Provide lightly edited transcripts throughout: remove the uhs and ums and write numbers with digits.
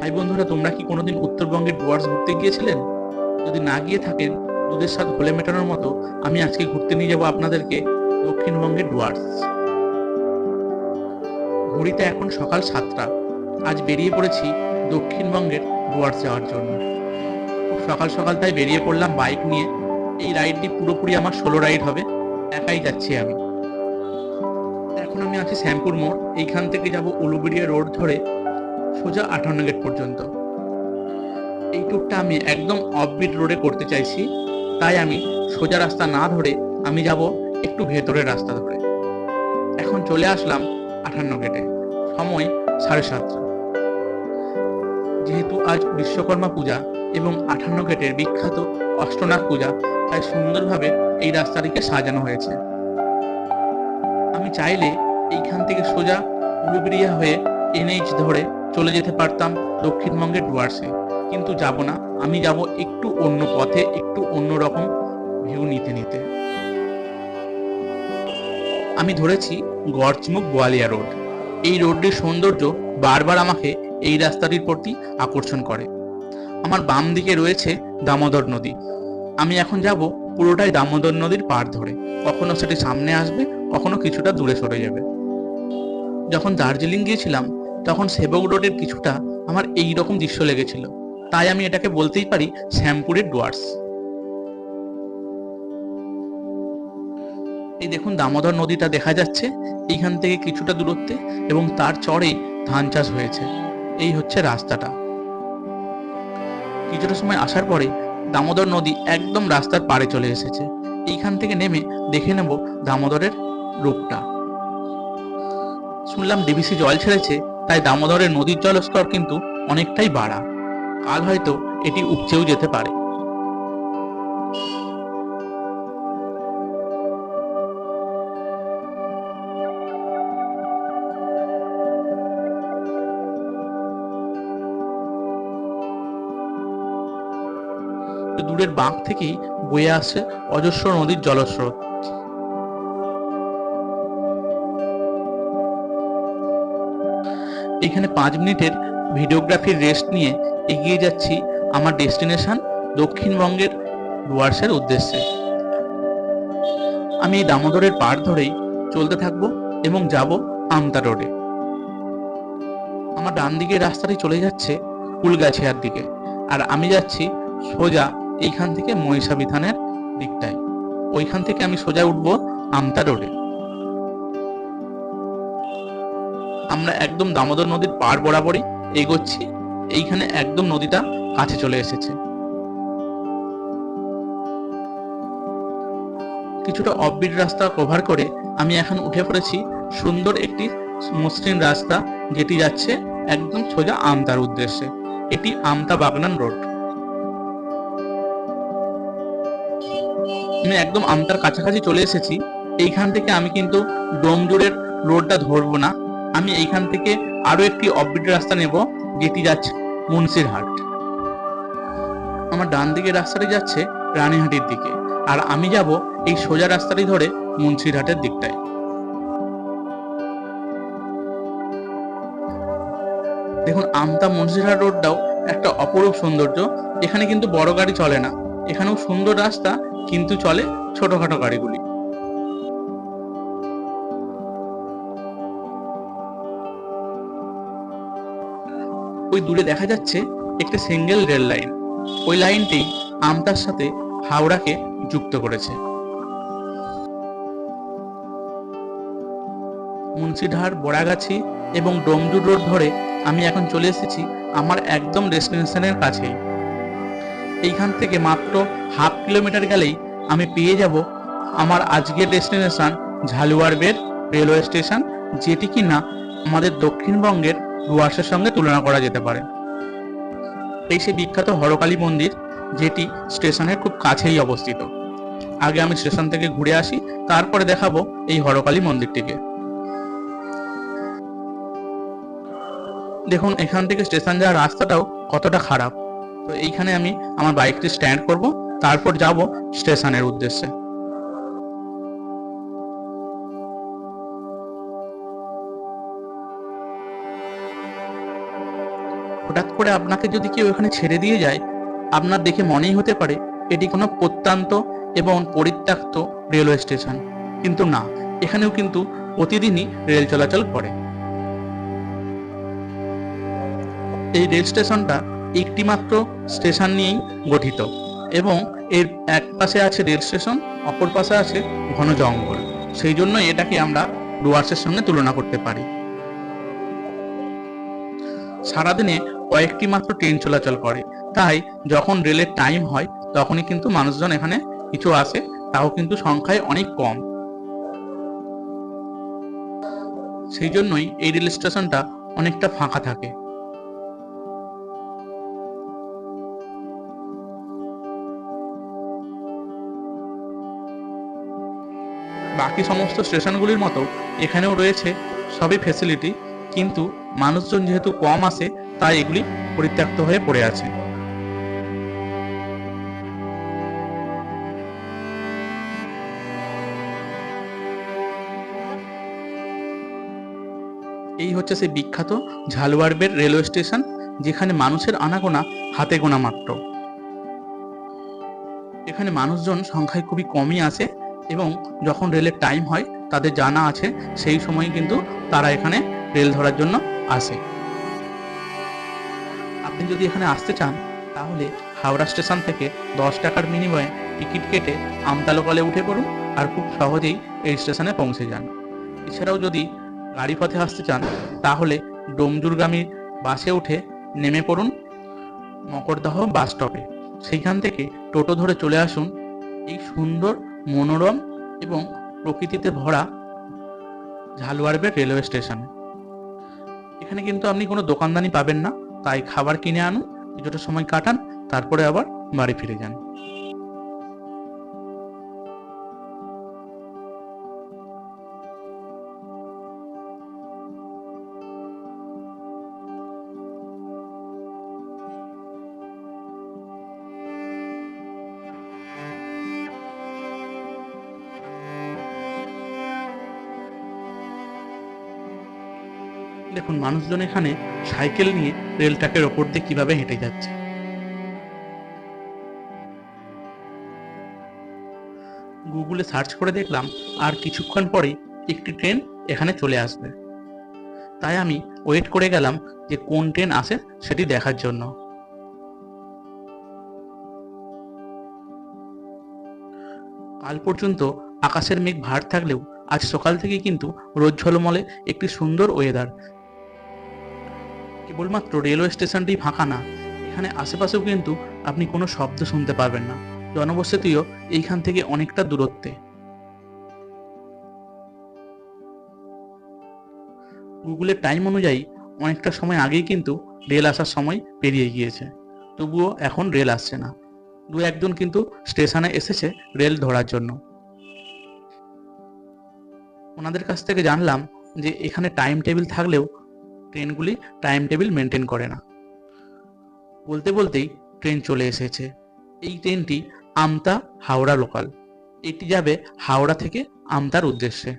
ভাই বন্ধুরা, তোমরা কি কোনোদিন উত্তরবঙ্গের ডুয়ার্স ঘুরতে গিয়েছিলেন? যদি না গিয়ে থাকেন, দুধের স্বাদ ঘোলে মেটানোর মতো আমি আজকে ঘুরতে নিয়ে যাবো আপনাদেরকে দক্ষিণবঙ্গের ডুয়ার্স। ঘড়িতে এখন সকাল 7টা। আজ বেরিয়ে পড়েছি দক্ষিণবঙ্গের ডুয়ার্স যাওয়ার জন্য। খুব সকাল সকাল তাই বেরিয়ে পড়লাম বাইক নিয়ে। এই রাইডটি পুরোপুরি আমার সোলো রাইড হবে, একাই যাচ্ছি আমি। এখন আমি আছি শ্যামপুর মোড়। এইখান থেকে যাব উলুবেড়িয়া রোড ধরে সোজা 58 গেট পর্যন্ত। এই ট্যুরটা আমি একদম অফবিট রোডে করতে চাইছি, তাই আমি সোজা রাস্তা না ধরে আমি যাব একটু ভেতরের রাস্তা ধরে। এখন চলে আসলাম 58 গেটে, সময় 7:30। যেহেতু আজ বিশ্বকর্মা পূজা এবং 58 গেটের বিখ্যাত অষ্টনাগ পূজা, তাই সুন্দরভাবে এই রাস্তাটিকে সাজানো হয়েছে। আমি চাইলে এইখান থেকে সোজা উলুবেড়িয়া হয়ে NH ধরে চলে যেতে পারতাম দক্ষিণবঙ্গের ডুয়ার্সে, কিন্তু যাব না। আমি যাব একটু অন্য পথে, একটু অন্যরকম ভিউ নিতে নিতে। আমি ধরেছি গড়চিমুখ বোয়ালিয়া রোড। এই রোডটির সৌন্দর্য বারবার আমাকে এই রাস্তাটির প্রতি আকর্ষণ করে। আমার বাম দিকে রয়েছে দামোদর নদী। আমি এখন যাব পুরোটাই দামোদর নদীর পাড় ধরে। কখনো সেটি সামনে আসবে, কখনো কিছুটা দূরে সরে যাবে। যখন দার্জিলিং গিয়েছিলাম তখন সেবক রোডের কিছুটা আমার এই রকম দৃশ্য লেগেছিল, তাই আমি এটাকে বলতেই পারি শ্যামপুরের ডুয়ার্স। এই দেখুন, দামোদর নদীটা দেখা যাচ্ছে এইখান থেকে কিছুটা দূরত্বে, এবং তার চরেই ধান চাষ হয়েছে। এই হচ্ছে রাস্তাটা। কিছুটা সময় আসার পরে দামোদর নদী একদম রাস্তার পাড়ে চলে এসেছে। এইখান থেকে নেমে দেখে নেব দামোদরের রূপটা। শুনলাম ডিভিসি জল ছেড়েছে, তাই দামোদরের নদীর জলস্তর কিন্তু অনেকটাই বাড়া। কাল হয়তো এটি উপচেও যেতে পারে। দূরের বাঁক থেকেই বয়ে আসছে অজস্র নদীর জলস্রোত। এখানে 5 মিনিটের ভিডিওগ্রাফির রেস্ট নিয়ে এগিয়ে যাচ্ছি আমার ডেস্টিনেশন দক্ষিণবঙ্গের ডুয়ার্সের উদ্দেশ্যে। আমি এই দামোদরের পাড় ধরেই চলতে থাকবো এবং যাব আমতা রোডে। আমার ডান দিকের রাস্তাটি চলে যাচ্ছে কুলগাছিয়ার দিকে, আর আমি যাচ্ছি সোজা এইখান থেকে মহিষাবিথানের দিকটায়। ওইখান থেকে আমি সোজা উঠবো আমতা রোডে। আমরা একদম দামোদর নদীর পাড় বরাবরই এগোচ্ছি। এইখানে একদম নদীটা কাছে চলে এসেছে। কিছুটা অফবিট রাস্তা কভার করে আমি এখন উঠে পড়েছি সুন্দর একটি মসৃণ রাস্তা, যেটি যাচ্ছে একদম সোজা আমতার উদ্দেশ্যে। এটি আমতা বাগনান রোড। আমি একদম আমতার কাছাকাছি চলে এসেছি। এইখান থেকে আমি কিন্তু ডোমজুড়ের রোডটা ধরবো না। আমি এইখান থেকে আরো একটি অফবিট রাস্তা নেব, যেটি যাচ্ছে মুন্সিরহাট। আমার ডান দিকের রাস্তাটি যাচ্ছে রানীহাটির দিকে, আর আমি যাব এই সোজা রাস্তাটি ধরে মুন্সিরহাটের দিকটায়। দেখুন, আমতা মুন্সিরহাট রোডটাও একটা অপরূপ সৌন্দর্য। এখানে কিন্তু বড় গাড়ি চলে না। এখানেও সুন্দর রাস্তা, কিন্তু চলে ছোটখাটো গাড়িগুলি। ওই দূরে দেখা যাচ্ছে একটি সিঙ্গেল রেল লাইন। ওই লাইনটি আমতার সাথে হাওড়াকে যুক্ত করেছে। মুন্সিরহাট, বড়াগাছি এবং ডোমজুড় রোড ধরে আমি এখন চলে এসেছি আমার একদম ডেস্টিনেশনের কাছেই। এইখান থেকে মাত্র হাফ কিলোমিটার গেলেই আমি পেয়ে যাব আমার আজকের ডেস্টিনেশন ঝালুয়ারবের রেলওয়ে স্টেশন, যেটি কিনা আমাদের দক্ষিণবঙ্গের ডুয়ার্সের সঙ্গে তুলনা করা যেতে পারে। এই সেই বিখ্যাত হরকালী মন্দির, যেটি স্টেশনের খুব কাছেই অবস্থিত। আগে আমি স্টেশন থেকে ঘুরে আসি, তারপরে দেখাবো এই হরকালী মন্দিরটিকে। দেখুন, এখান থেকে স্টেশন যাওয়ার রাস্তাটাও কতটা খারাপ। তো এইখানে আমি আমার বাইকটি স্ট্যান্ড করব, তারপর যাব স্টেশনের উদ্দেশ্যে। হঠাৎ করে আপনাকে যদি কেউ এখানে ছেড়ে দিয়ে যায়, আপনার দেখে মনেই হতে পারে এটি কোনো প্রত্যন্ত এবং পরিত্যক্ত রেলওয়ে স্টেশন, কিন্তু না, এখানেও কিন্তু প্রতিদিনই রেল চলাচল করে। এই রেল স্টেশনটা একটি মাত্র স্টেশন নিয়েই গঠিত এবং এর এক পাশে আছে রেল স্টেশন, অপর পাশে আছে ঘন জঙ্গল। সেই জন্য এটাকে আমরা ডুয়ার্সের সঙ্গে তুলনা করতে পারি। সারাদিনে কয়েকটি মাত্র ট্রেন চলাচল করে, তাই যখন রেলের টাইম হয় তখনই কিন্তু মানুষজন এখানে কিছু আসে, তাও কিন্তু সংখ্যায় অনেক কম। সেই জন্যই এই রেল স্টেশনটা অনেকটা ফাঁকা থাকে। বাকি সমস্ত স্টেশনগুলির মতো এখানেও রয়েছে সবই ফেসিলিটি, কিন্তু মানুষজন যেহেতু কম আসে তাই এগুলি পরিত্যক্ত হয়ে পড়ে আছে। এই হচ্ছে সেই বিখ্যাত ঝালওয়ারবের রেলওয়ে স্টেশন, যেখানে মানুষের আনাগোনা হাতে গোনা মাত্র। এখানে মানুষজন সংখ্যায় খুবই কমই আসে এবং যখন রেলের টাইম হয় তাদের জানা আছে সেই সময় কিন্তু তারা এখানে রেল ধরার জন্য আসে। আপনি যদি এখানে আসতে চান তাহলে হাওড়া স্টেশন থেকে 10 টাকার বিনিময়ে টিকিট কেটে আমতা লোকালে উঠে পড়ুন আর খুব সহজেই এই স্টেশনে পৌঁছে যান। এছাড়াও যদি গাড়ি পথে আসতে চান তাহলে ডোমজুরগামী বাসে উঠে নেমে পড়ুন মকরদহ বাস স্টপে। সেইখান থেকে টোটো ধরে চলে আসুন এই সুন্দর, মনোরম এবং প্রকৃতিতে ভরা ঝালওয়ারবের রেলওয়ে স্টেশনে। এখানে কিন্তু আপনি কোনো দোকানদানি পাবেন না, তাই খাবার কিনে আনুন, কিছুটা সময় কাটান, তারপরে আবার বাড়ি ফিরে যান। দেখুন মানুষজন এখানে সাইকেল নিয়ে রেল ট্র্যাকের ওপর দিয়ে কিভাবে হেঁটে যাচ্ছে। গুগলে সার্চ করে দেখলাম আর কিছুক্ষণ পরেই একটি ট্রেন এখানে চলে আসবে, তাই আমি ওয়েট করে গেলাম যে কোন ট্রেন আসে সেটি দেখার জন্য। কাল পর্যন্ত আকাশের মেঘ ভার থাকলেও আজ সকাল থেকে কিন্তু রোদ ঝলমলে একটি সুন্দর ওয়েদার। কেবলমাত্র রেলওয়ে স্টেশনটি ফাঁকা না, এখানে আশেপাশেও কিন্তু আপনি কোনো শব্দ শুনতে পারবেন না, জনবসতিও এইখান থেকে অনেকটা দূরত্বে। গুগলের টাইম অনুযায়ী অনেকটা সময় আগেই কিন্তু রেল আসার সময় পেরিয়ে গিয়েছে, তবুও এখন রেল আসছে না। দু একজন কিন্তু স্টেশনে এসেছে রেল ধরার জন্য। ওনাদের কাছ থেকে জানলাম যে এখানে টাইম টেবিল থাকলেও ট্রেনগুলি টাইম টেবিল মেনটেন করে না। বলতে বলতেই ট্রেন চলে এসেছে। এই ট্রেনটি আমতা হাওড়া লোকাল, এটি যাবে হাওড়া থেকে আমতার উদ্দেশ্যে।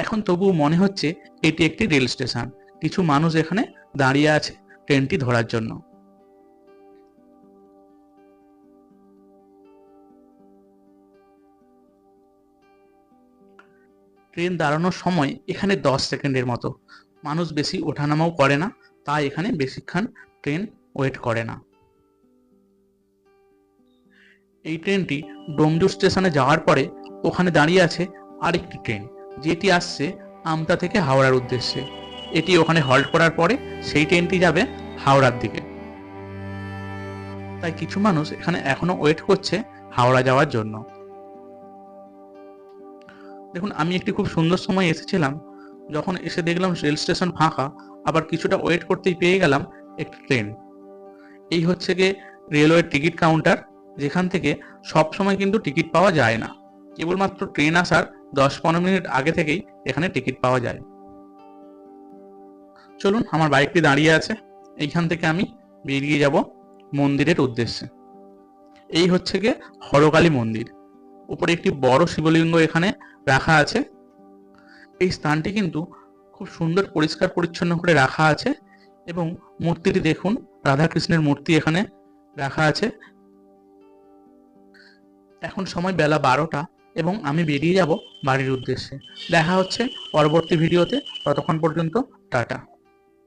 এখন তবুও মনে হচ্ছে এটি একটি রেল স্টেশন, কিছু মানুষ এখানে দাঁড়িয়ে আছে ট্রেনটি ধরার জন্য। ট্রেন দাঁড়ানোর সময় এখানে 10 সেকেন্ডের মতো, মানুষ বেশি ওঠানামাও করে না, তাই এখানে বেশিক্ষণ ট্রেন ওয়েট করে না। এই ট্রেনটি ডোমজুর স্টেশনে যাওয়ার পরে ওখানে দাঁড়িয়ে আছে আরেকটি ট্রেন, যেটি আসছে আমতা থেকে হাওড়ার উদ্দেশ্যে। এটি ওখানে হল্ট করার পরে সেই ট্রেনটি যাবে হাওড়ার দিকে। তাই কিছু মানুষ এখানে এখনো ওয়েট করছে হাওড়া যাওয়ার জন্য। দেখুন আমি একটি খুব সুন্দর সময় এসেছিলাম, যখন এসে দেখলাম রেল স্টেশন ফাঁকা, আবার কিছুটা ওয়েট করতেই পেয়ে গেলাম একটি ট্রেন। এই হচ্ছে গিয়ে রেলওয়ের টিকিট কাউন্টার, যেখান থেকে সব সময় কিন্তু টিকিট পাওয়া যায় না, কেবলমাত্র ট্রেন আসার 10-15 মিনিট আগে থেকেই এখানে টিকিট পাওয়া যায়। চলুন, আমার বাইকটি দাঁড়িয়ে আছে, এইখান থেকে আমি বেরিয়ে যাব মন্দিরের উদ্দেশ্যে। এই হচ্ছে গিয়ে হরকালী মন্দির, উপরে একটি বড় শিবলিঙ্গ এখানে রাখা আছে। এই স্থানটি কিন্তু খুব সুন্দর পরিষ্কার পরিচ্ছন্ন করে রাখা আছে এবং মূর্তিটি দেখুন, রাধাকৃষ্ণের মূর্তি এখানে রাখা আছে। এখন সময় বেলা 12টা এবং আমি বেরিয়ে যাব বাড়ির উদ্দেশ্যে। দেখা হচ্ছে পরবর্তী ভিডিওতে, ততক্ষণ পর্যন্ত টাটা।